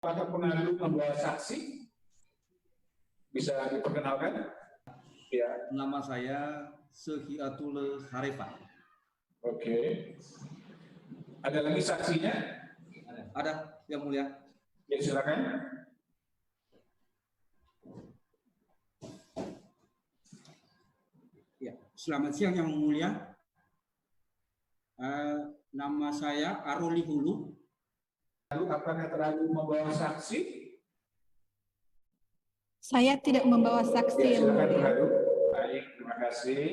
Apakah pengadu membawa saksi? Bisa diperkenalkan? Ya. Nama saya Sehiatul Harifah. Oke. Ada lagi saksinya? Ada, Yang Mulia. Ya, silakan. Ya, selamat siang Yang Mulia. Nama saya Aroli Hulu. Lalu apakah terlalu membawa saksi? Saya tidak membawa saksi. Ya, Yang silakan Mulia. terlalu. Baik, terima kasih.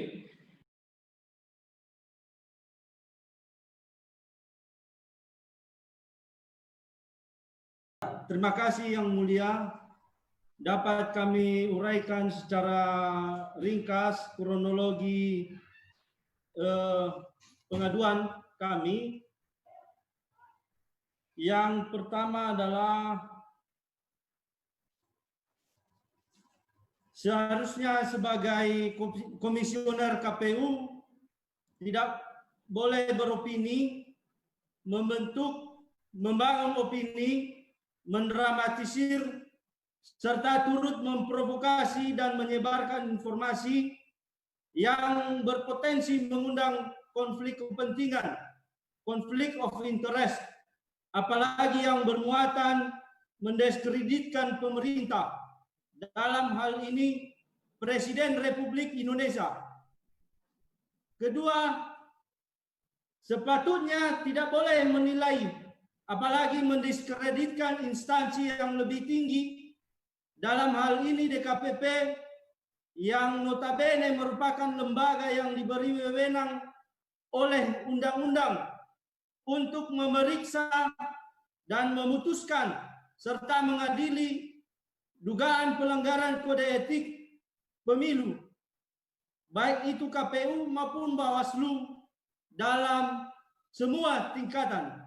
Terima kasih Yang Mulia. Dapat kami uraikan secara ringkas kronologi pengaduan kami. Yang pertama adalah seharusnya sebagai komisioner KPU tidak boleh beropini, membangun opini, mendramatisir, serta turut memprovokasi dan menyebarkan informasi yang berpotensi mengundang konflik kepentingan, konflik of interest, apalagi yang bermuatan mendiskreditkan pemerintah, dalam hal ini Presiden Republik Indonesia. Kedua, sepatutnya tidak boleh menilai, apalagi mendiskreditkan instansi yang lebih tinggi, dalam hal ini DKPP, yang notabene merupakan lembaga yang diberi wewenang oleh undang-undang untuk memeriksa dan memutuskan serta mengadili dugaan pelanggaran kode etik pemilu, baik itu KPU maupun Bawaslu dalam semua tingkatan.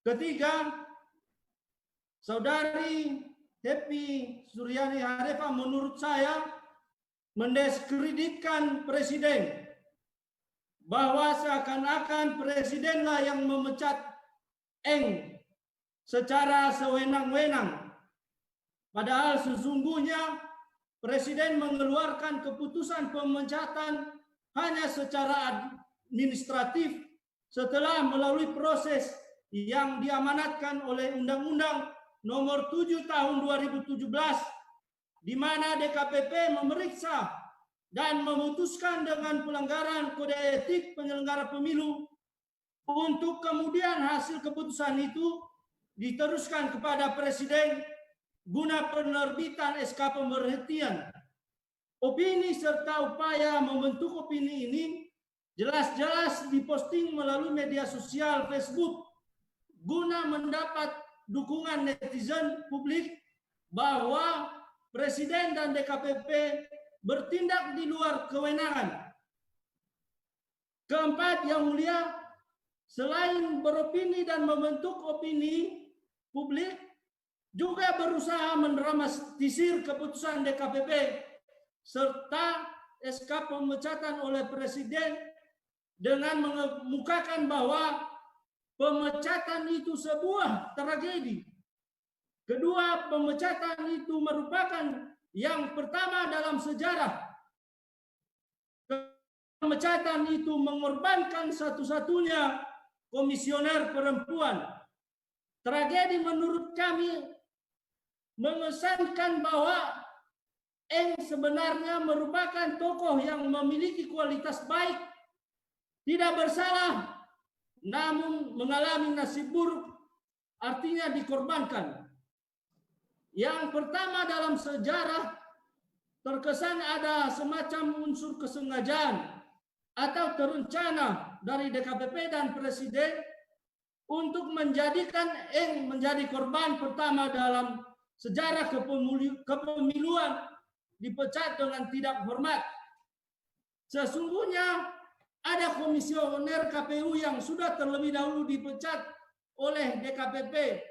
Ketiga, Saudari Happy Suryani Harifah menurut saya mendiskreditkan Presiden, bahwa seakan-akan Presidenlah yang memecat Eng secara sewenang-wenang. Padahal sesungguhnya Presiden mengeluarkan keputusan pemecatan hanya secara administratif setelah melalui proses yang diamanatkan oleh Undang-Undang Nomor 7 Tahun 2017, di mana DKPP memeriksa dan memutuskan dengan pelanggaran kode etik penyelenggara pemilu, untuk kemudian hasil keputusan itu diteruskan kepada Presiden guna penerbitan SK pemberhentian. Opini serta upaya membentuk opini ini jelas-jelas diposting melalui media sosial Facebook guna mendapat dukungan netizen publik bahwa Presiden dan DKPP bertindak di luar kewenangan. Keempat, Yang Mulia, selain beropini dan membentuk opini publik, juga berusaha mendramatisir keputusan DKPP serta SK pemecatan oleh Presiden dengan mengemukakan bahwa pemecatan itu sebuah tragedi. Kedua, pemecatan itu merupakan yang pertama dalam sejarah. Pemecatan itu mengorbankan satu-satunya komisioner perempuan. Tragedi menurut kami mengesankan bahwa Eng sebenarnya merupakan tokoh yang memiliki kualitas baik, tidak bersalah, namun mengalami nasib buruk, artinya dikorbankan. Yang pertama dalam sejarah, terkesan ada semacam unsur kesengajaan atau terencana dari DKPP dan Presiden untuk menjadikan Eng menjadi korban pertama dalam sejarah kepemiluan dipecat dengan tidak hormat. Sesungguhnya ada komisioner KPU yang sudah terlebih dahulu dipecat oleh DKPP,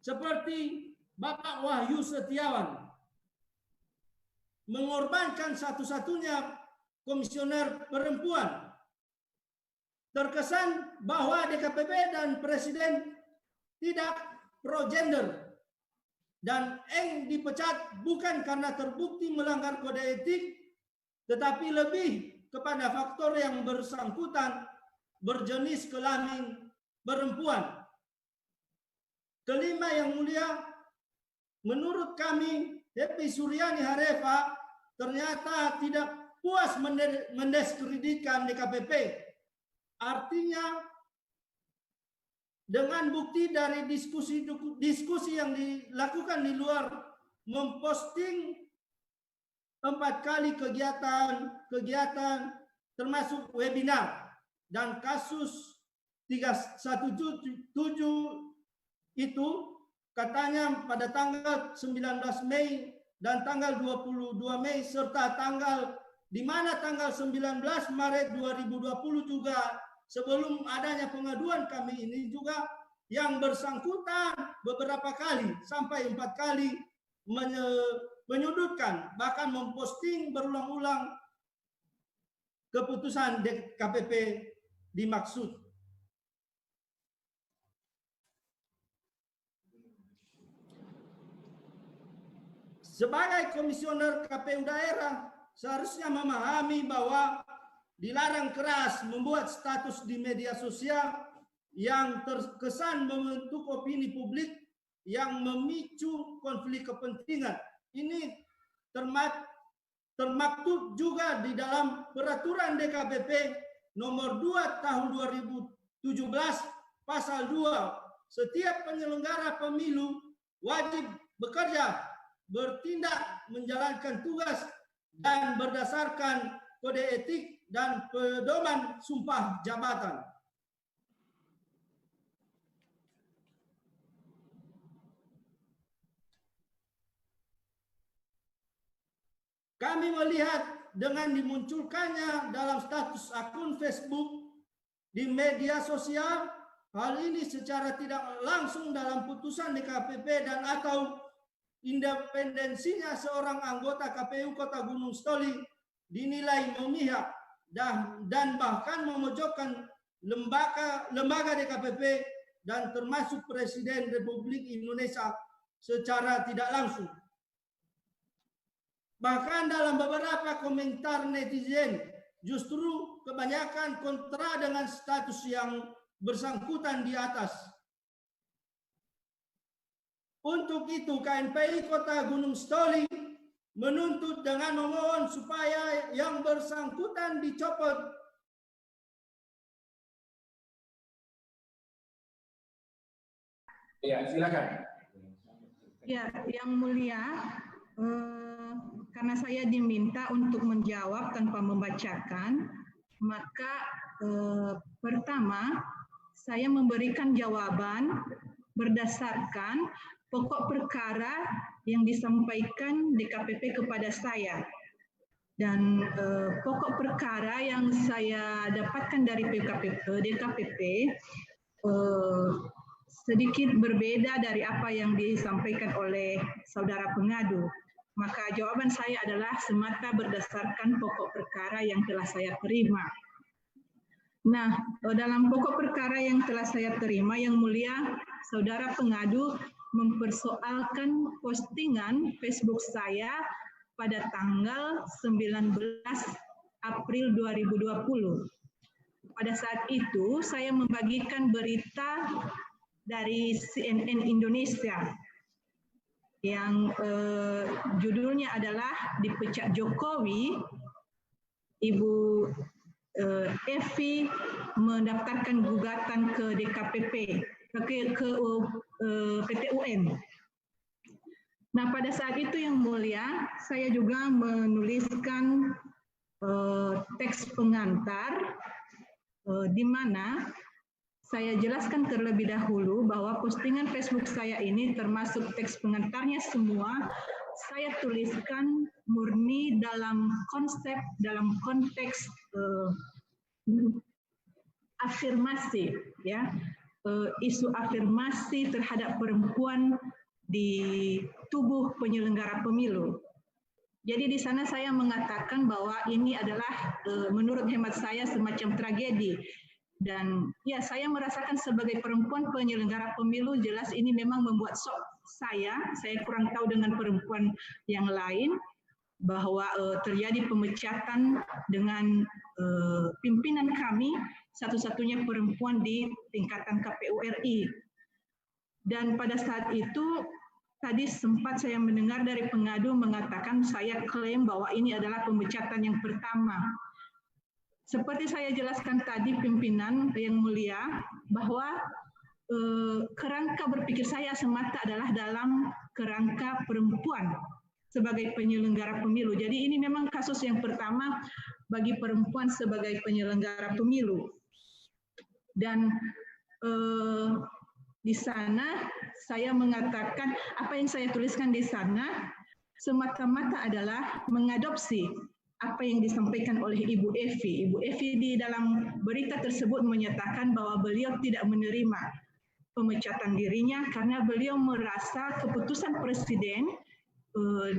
seperti Bapak Wahyu Setiawan, mengorbankan satu-satunya komisioner perempuan. Terkesan bahwa DKPP dan Presiden tidak pro gender. Dan Eng dipecat bukan karena terbukti melanggar kode etik, tetapi lebih kepada faktor yang bersangkutan berjenis kelamin perempuan. Kelima yang mulia, menurut kami Happy Suryani Harefa ternyata tidak puas mendiskreditkan DKPP. Artinya dengan bukti dari diskusi yang dilakukan di luar, memposting 4 kali kegiatan termasuk webinar dan kasus 317 itu katanya pada tanggal 19 Mei dan tanggal 22 Mei serta di mana tanggal 19 Maret 2020 juga sebelum adanya pengaduan kami ini juga yang bersangkutan beberapa kali sampai 4 kali menyudutkan, bahkan memposting berulang-ulang keputusan DKPP dimaksud. Sebagai komisioner KPU daerah, seharusnya memahami bahwa dilarang keras membuat status di media sosial yang terkesan membentuk opini publik yang memicu konflik kepentingan. Ini termaktub juga di dalam peraturan DKPP nomor 2 tahun 2017 pasal 2. Setiap penyelenggara pemilu wajib bekerja, bertindak, menjalankan tugas dan berdasarkan kode etik dan pedoman sumpah jabatan. Kami melihat dengan dimunculkannya dalam status akun Facebook di media sosial, hal ini secara tidak langsung dalam putusan DKPP dan atau independensinya seorang anggota KPU Kota Gunung Stoli dinilai memihak dan bahkan memojokkan lembaga DKPP dan termasuk Presiden Republik Indonesia secara tidak langsung. Bahkan dalam beberapa komentar netizen, justru kebanyakan kontra dengan status yang bersangkutan di atas. Untuk itu KNPI Kota Gunung Stoli menuntut dengan memohon supaya yang bersangkutan dicopot. Ya, silakan. Ya, yang mulia, karena saya diminta untuk menjawab tanpa membacakan, maka pertama saya memberikan jawaban berdasarkan pokok perkara yang disampaikan DKPP kepada saya. Dan pokok perkara yang saya dapatkan dari DKPP sedikit berbeda dari apa yang disampaikan oleh saudara pengadu. Maka jawaban saya adalah semata berdasarkan pokok perkara yang telah saya terima. Nah, dalam pokok perkara yang telah saya terima, yang mulia, saudara pengadu mempersoalkan postingan Facebook saya pada tanggal 19 April 2020. Pada saat itu, saya membagikan berita dari CNN Indonesia yang judulnya adalah dipecat Jokowi, Ibu Evi mendaftarkan gugatan ke DKPP, ke PT UN. Nah, pada saat itu yang mulia, saya juga menuliskan teks pengantar di mana saya jelaskan terlebih dahulu bahwa postingan Facebook saya ini termasuk teks pengantarnya semua saya tuliskan murni dalam konteks afirmasi, ya, isu afirmasi terhadap perempuan di tubuh penyelenggara pemilu. Jadi di sana saya mengatakan bahwa ini adalah menurut hemat saya semacam tragedi, Dan ya, saya merasakan sebagai perempuan penyelenggara pemilu, jelas ini memang membuat shock saya kurang tahu dengan perempuan yang lain, bahwa terjadi pemecatan dengan pimpinan kami, satu-satunya perempuan di tingkatan KPU RI. Dan pada saat itu, tadi sempat saya mendengar dari pengadu mengatakan saya klaim bahwa ini adalah pemecatan yang pertama. Seperti saya jelaskan tadi pimpinan yang mulia, bahwa kerangka berpikir saya semata adalah dalam kerangka perempuan sebagai penyelenggara pemilu. Jadi ini memang kasus yang pertama bagi perempuan sebagai penyelenggara pemilu. Dan di sana saya mengatakan, apa yang saya tuliskan di sana semata-mata adalah mengadopsi apa yang disampaikan oleh Ibu Evi. Ibu Evi di dalam berita tersebut menyatakan bahwa beliau tidak menerima pemecatan dirinya karena beliau merasa keputusan presiden,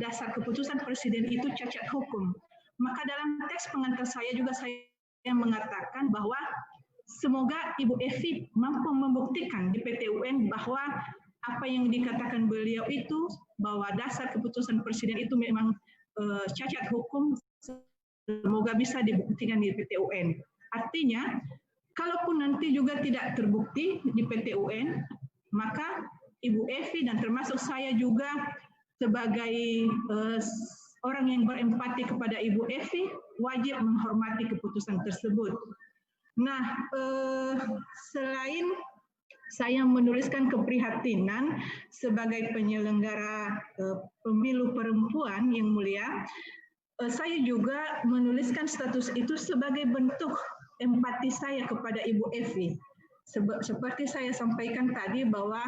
dasar keputusan presiden itu cacat hukum. Maka dalam teks pengantar saya juga saya mengatakan bahwa semoga Ibu Evi mampu membuktikan di PT UN bahwa apa yang dikatakan beliau itu, bahwa dasar keputusan presiden itu memang cacat hukum, semoga bisa dibuktikan di PT UN. Artinya, kalaupun nanti juga tidak terbukti di PT UN, maka Ibu Evi dan termasuk saya juga sebagai orang yang berempati kepada Ibu Evi wajib menghormati keputusan tersebut. Nah, selain saya menuliskan keprihatinan sebagai penyelenggara pemilu perempuan yang mulia, saya juga menuliskan status itu sebagai bentuk empati saya kepada Ibu Evi. Seperti saya sampaikan tadi bahwa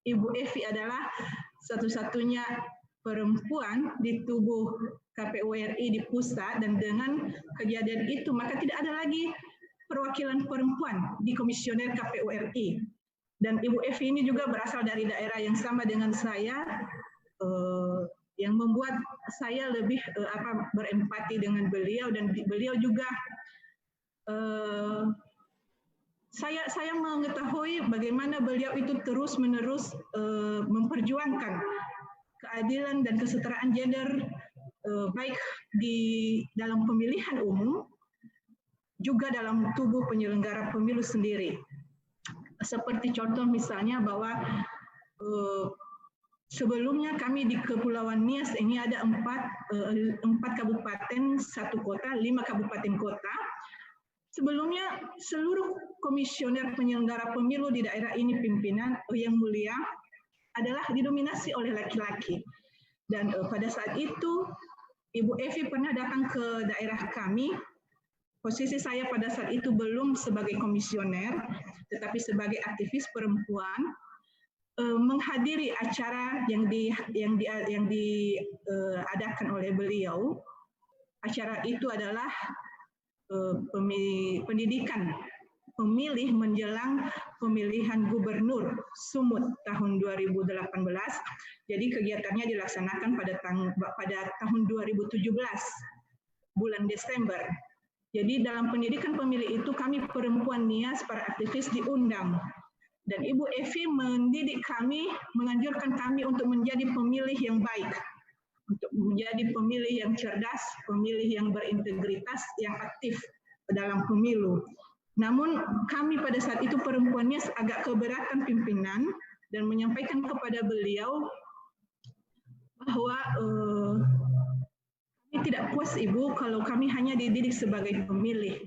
Ibu Evi adalah satu-satunya perempuan di tubuh KPU RI di pusat, dan dengan kejadian itu maka tidak ada lagi perwakilan perempuan di komisioner KPU RI. Dan Ibu Evi ini juga berasal dari daerah yang sama dengan saya, yang membuat saya lebih berempati dengan beliau, dan beliau juga saya mengetahui bagaimana beliau itu terus-menerus memperjuangkan keadilan dan kesetaraan gender, baik di dalam pemilihan umum, juga dalam tubuh penyelenggara pemilu sendiri. Seperti contoh misalnya bahwa sebelumnya kami di Kepulauan Nias ini ada 4 kabupaten, 1 kota, 5 kabupaten kota. Sebelumnya seluruh komisioner penyelenggara pemilu di daerah ini pimpinan yang mulia adalah didominasi oleh laki-laki. Dan pada saat itu Ibu Evi pernah datang ke daerah kami. Posisi saya pada saat itu belum sebagai komisioner, tetapi sebagai aktivis perempuan, menghadiri acara yang diadakan oleh beliau. Acara itu adalah pendidikan pemilih menjelang pemilihan gubernur Sumut tahun 2018. Jadi kegiatannya dilaksanakan pada tahun 2017 bulan Desember. Jadi dalam pendidikan pemilih itu kami perempuan Nias, para aktivis diundang. Dan Ibu Evi mendidik kami, menganjurkan kami untuk menjadi pemilih yang baik, untuk menjadi pemilih yang cerdas, pemilih yang berintegritas, yang aktif dalam pemilu. Namun kami pada saat itu perempuannya agak keberatan pimpinan dan menyampaikan kepada beliau bahwa kami tidak puas Ibu kalau kami hanya dididik sebagai pemilih.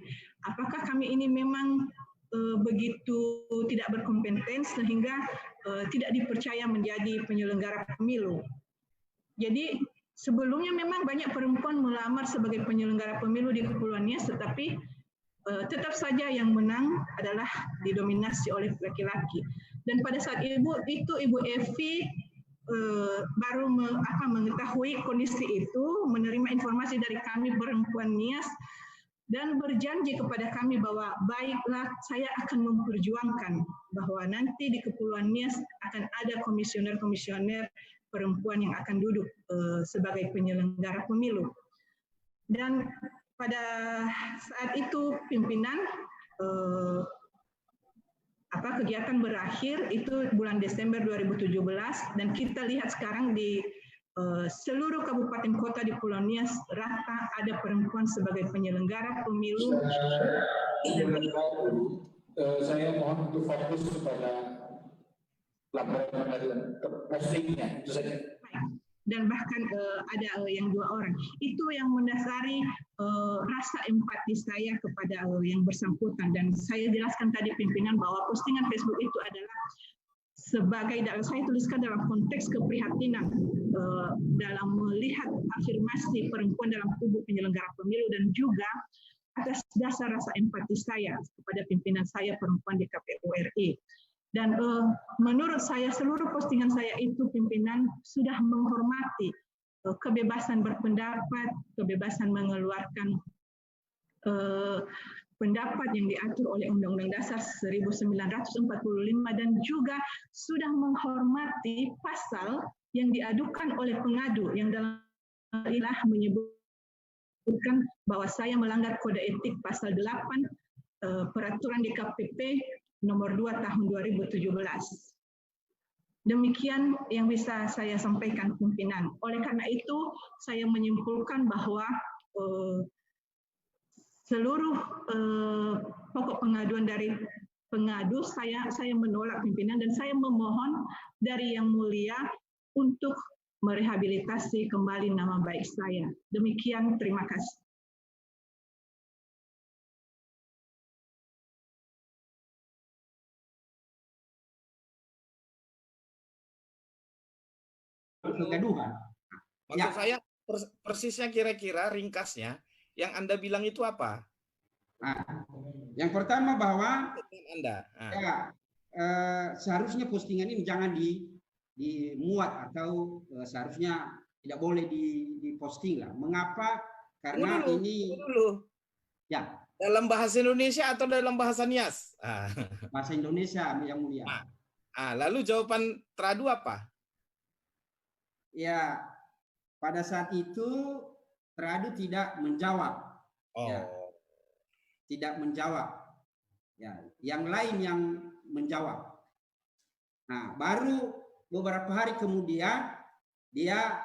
Apakah kami ini memang begitu tidak berkompeten sehingga tidak dipercaya menjadi penyelenggara pemilu? Jadi sebelumnya memang banyak perempuan melamar sebagai penyelenggara pemilu di Kepulauan Nias, tetapi tetap saja yang menang adalah didominasi oleh laki-laki. Dan pada saat Ibu Evi baru mengetahui kondisi itu, menerima informasi dari kami perempuan Nias, dan berjanji kepada kami bahwa baiklah, saya akan memperjuangkan bahwa nanti di Kepulauan Nias akan ada komisioner-komisioner perempuan yang akan duduk sebagai penyelenggara pemilu. Dan pada saat itu pimpinan kegiatan berakhir itu bulan Desember 2017 dan kita lihat sekarang di seluruh kabupaten kota di Pulau Nias rata ada perempuan sebagai penyelenggara pemilu. Saya mohon untuk fokus kepada laporan postingnya itu saja. Dan bahkan ada yang 2 orang. Itu yang mendasari rasa empati saya kepada yang bersangkutan. Dan saya jelaskan tadi pimpinan bahwa postingan Facebook itu adalah sebagai, saya tuliskan dalam konteks keprihatinan dalam melihat afirmasi perempuan dalam tubuh penyelenggara pemilu dan juga atas dasar rasa empati saya kepada pimpinan saya perempuan di KPU RI. Dan menurut saya seluruh postingan saya itu pimpinan sudah menghormati kebebasan berpendapat, kebebasan mengeluarkan pendapat yang diatur oleh Undang-Undang Dasar 1945 dan juga sudah menghormati pasal yang diadukan oleh pengadu yang dalam ilah menyebutkan bahwa saya melanggar kode etik pasal 8 peraturan DKPP nomor 2 tahun 2017. Demikian yang bisa saya sampaikan pimpinan. Oleh karena itu, saya menyimpulkan bahwa seluruh pokok pengaduan dari pengadu saya menolak pimpinan dan saya memohon dari Yang Mulia untuk merehabilitasi kembali nama baik saya. Demikian, terima kasih. Kegaduhan. Maksud saya persisnya kira-kira ringkasnya yang Anda bilang itu apa? Nah, yang pertama bahwa Anda. seharusnya postingan ini jangan dimuat atau seharusnya tidak boleh diposting lah. Mengapa? Karena dulu. Ya. Dalam bahasa Indonesia atau dalam bahasa Nias? Bahasa Indonesia yang mulia. Lalu jawaban Tradu apa? Ya, pada saat itu Tradu tidak menjawab. Ya, tidak menjawab. Ya, yang lain yang menjawab. Nah, baru beberapa hari kemudian dia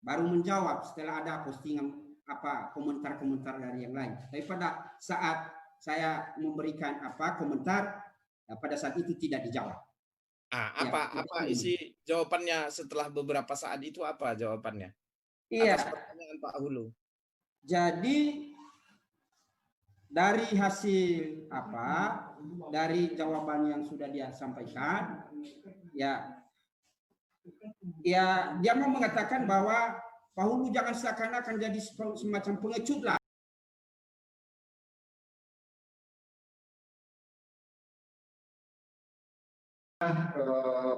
baru menjawab setelah ada postingan komentar-komentar dari yang lain. Tapi pada saat saya memberikan komentar, pada saat itu tidak dijawab. Apa isi jawabannya setelah beberapa saat itu, apa jawabannya? Iya. Atas pertanyaan Pak Hulu. Jadi dari hasil dari jawaban yang sudah dia sampaikan, ya dia mau mengatakan bahwa Pak Hulu jangan seakan-akan jadi semacam pengecut lah.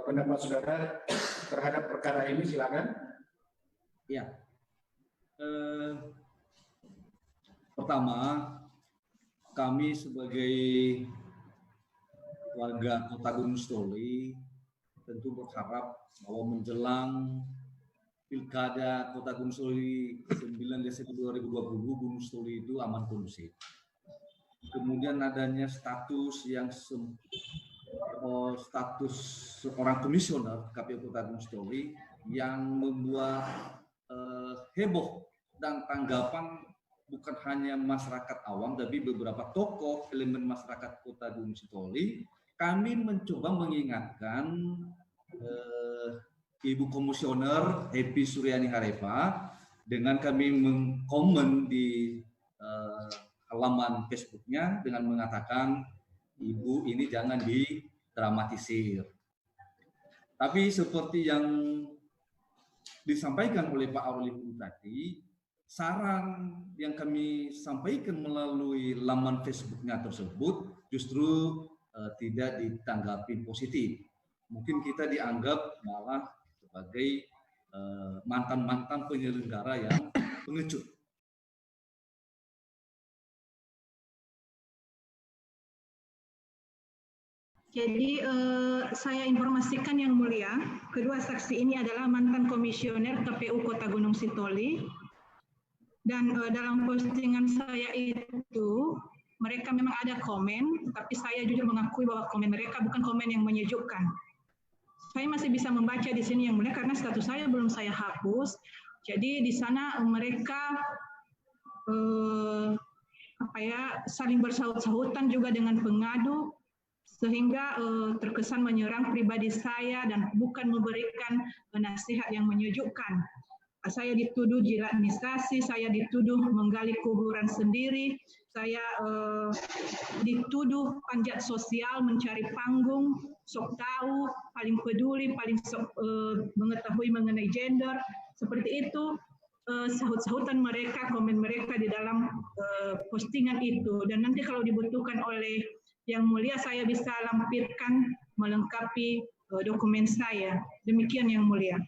Pendapat saudara terhadap perkara ini, silakan. Ya. Pertama, kami sebagai warga Kota Gunung Sitoli tentu berharap bahwa menjelang Pilkada Kota Gunung Sitoli 9 Desember 2020, Gunung Sitoli itu aman kondusif. Kemudian adanya status status seorang komisioner KPU Kota Gunung Sitoli yang membuat heboh dan tanggapan bukan hanya masyarakat awam, tapi beberapa tokoh elemen masyarakat Kota Gunung Sitoli. Kami mencoba mengingatkan Ibu Komisioner Happy Suryani Harefa dengan kami mengkomen di halaman Facebooknya dengan mengatakan, Ibu ini jangan didramatisir. Tapi seperti yang disampaikan oleh Pak Aureli tadi, saran yang kami sampaikan melalui laman Facebooknya tersebut justru tidak ditanggapi positif. Mungkin kita dianggap malah sebagai mantan-mantan penyelenggara yang pengecut. Jadi saya informasikan Yang Mulia, kedua saksi ini adalah mantan komisioner KPU Kota Gunung Sitoli. Dan dalam postingan saya itu mereka memang ada komen, tapi saya jujur mengakui bahwa komen mereka bukan komen yang menyejukkan. Saya masih bisa membaca di sini yang mulia karena status saya belum saya hapus. Jadi di sana mereka saling bersahut-sahutan juga dengan pengadu, sehingga terkesan menyerang pribadi saya dan bukan memberikan nasihat yang menyejukkan. Saya dituduh jilanisasi, saya dituduh menggali kuburan sendiri, saya dituduh panjat sosial, mencari panggung, sok tahu, paling peduli, paling sok mengetahui mengenai gender, seperti itu. Sahut-sahutan mereka, komen mereka di dalam postingan itu. Dan nanti kalau dibutuhkan oleh Yang Mulia, saya bisa lampirkan melengkapi dokumen saya. Demikian Yang Mulia.